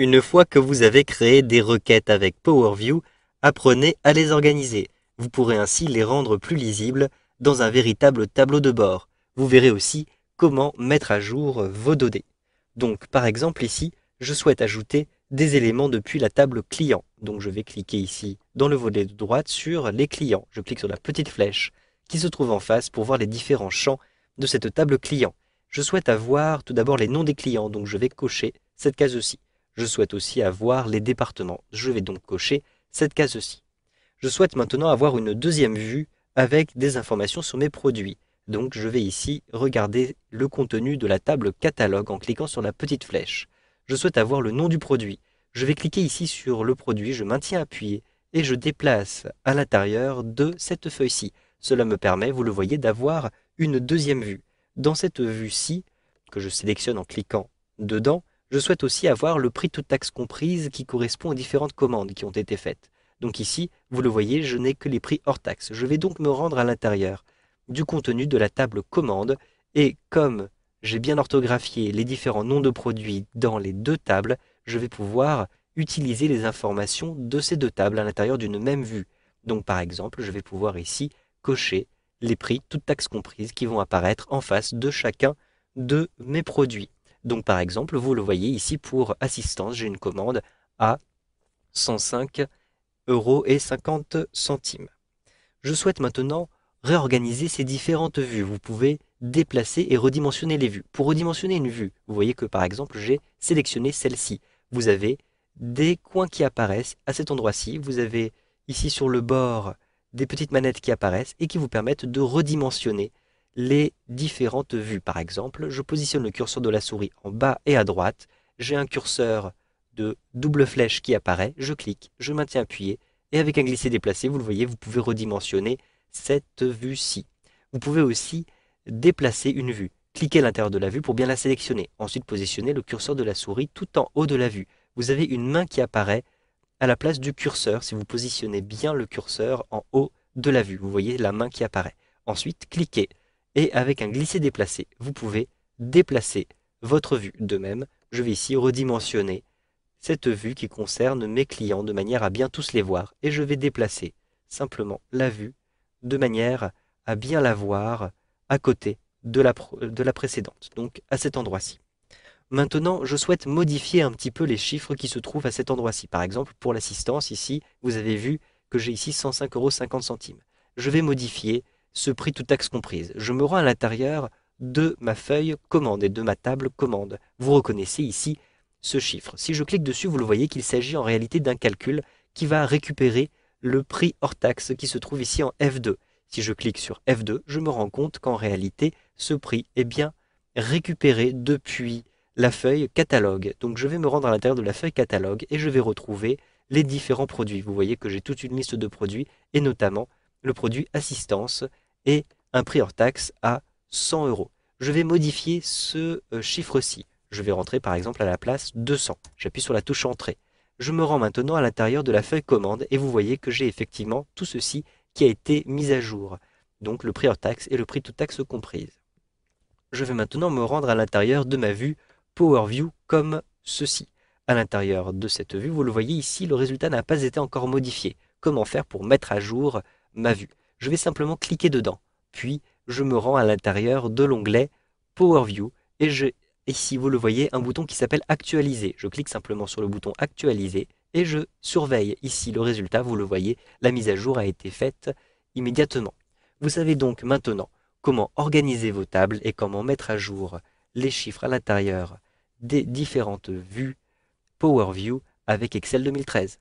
Une fois que vous avez créé des requêtes avec Power View, apprenez à les organiser. Vous pourrez ainsi les rendre plus lisibles dans un véritable tableau de bord. Vous verrez aussi comment mettre à jour vos données. Donc par exemple ici, je souhaite ajouter des éléments depuis la table client. Donc je vais cliquer ici dans le volet de droite sur les clients. Je clique sur la petite flèche qui se trouve en face pour voir les différents champs de cette table client. Je souhaite avoir tout d'abord les noms des clients, donc je vais cocher cette case-ci. Je souhaite aussi avoir les départements. Je vais donc cocher cette case-ci. Je souhaite maintenant avoir une deuxième vue avec des informations sur mes produits. Donc je vais ici regarder le contenu de la table catalogue en cliquant sur la petite flèche. Je souhaite avoir le nom du produit. Je vais cliquer ici sur le produit, je maintiens appuyé et je déplace à l'intérieur de cette feuille-ci. Cela me permet, vous le voyez, d'avoir une deuxième vue. Dans cette vue-ci, que je sélectionne en cliquant dedans, je souhaite aussi avoir le prix toute taxe comprise qui correspond aux différentes commandes qui ont été faites. Donc ici, vous le voyez, je n'ai que les prix hors taxe. Je vais donc me rendre à l'intérieur du contenu de la table commande et comme j'ai bien orthographié les différents noms de produits dans les deux tables, je vais pouvoir utiliser les informations de ces deux tables à l'intérieur d'une même vue. Donc par exemple, je vais pouvoir ici cocher les prix, toutes taxes comprises, qui vont apparaître en face de chacun de mes produits. Donc par exemple, vous le voyez ici pour assistance, j'ai une commande à 105,50 € Je souhaite maintenant réorganiser ces différentes vues. Vous pouvez déplacer et redimensionner les vues. Pour redimensionner une vue, vous voyez que par exemple, j'ai sélectionné celle-ci. Vous avez des coins qui apparaissent à cet endroit-ci. Vous avez ici sur le bord des petites manettes qui apparaissent et qui vous permettent de redimensionner les différentes vues. Par exemple, je positionne le curseur de la souris en bas et à droite. J'ai un curseur de double flèche qui apparaît. Je clique, je maintiens appuyé et avec un glisser-déplacer, vous le voyez, vous pouvez redimensionner cette vue-ci. Vous pouvez aussi déplacer une vue. Cliquez à l'intérieur de la vue pour bien la sélectionner. Ensuite, positionnez le curseur de la souris tout en haut de la vue. Vous avez une main qui apparaît à la place du curseur si vous positionnez bien le curseur en haut de la vue. Vous voyez la main qui apparaît. Ensuite, cliquez et avec un glisser-déplacer, vous pouvez déplacer votre vue. De même, je vais ici redimensionner cette vue qui concerne mes clients de manière à bien tous les voir et je vais déplacer simplement la vue de manière à bien la voir à côté de la précédente, donc à cet endroit-ci. Maintenant, je souhaite modifier un petit peu les chiffres qui se trouvent à cet endroit-ci. Par exemple, pour l'assistance, ici, vous avez vu que j'ai ici 105,50 €. Je vais modifier ce prix toute taxe comprise. Je me rends à l'intérieur de ma feuille commande et de ma table commande. Vous reconnaissez ici ce chiffre. Si je clique dessus, vous le voyez qu'il s'agit en réalité d'un calcul qui va récupérer le prix hors taxe qui se trouve ici en F2. Si je clique sur F2, je me rends compte qu'en réalité, ce prix est bien récupéré depuis la feuille catalogue. Donc je vais me rendre à l'intérieur de la feuille catalogue et je vais retrouver les différents produits. Vous voyez que j'ai toute une liste de produits et notamment le produit assistance et un prix hors taxe à 100 €. Je vais modifier ce chiffre-ci. Je vais rentrer par exemple à la place 200. J'appuie sur la touche entrée. Je me rends maintenant à l'intérieur de la feuille commande et vous voyez que j'ai effectivement tout ceci qui a été mis à jour. Donc le prix hors taxe et le prix toute taxe comprise. Je vais maintenant me rendre à l'intérieur de ma vue Power View comme ceci. À l'intérieur de cette vue, vous le voyez ici, le résultat n'a pas été encore modifié. Comment faire pour mettre à jour ma vue? Je vais simplement cliquer dedans. Puis, je me rends à l'intérieur de l'onglet Power View et j'ai ici, vous le voyez, un bouton qui s'appelle Actualiser. Je clique simplement sur le bouton Actualiser et je surveille ici le résultat. Vous le voyez, la mise à jour a été faite immédiatement. Vous savez donc maintenant comment organiser vos tables et comment mettre à jour les chiffres à l'intérieur des différentes vues Power View avec Excel 2013.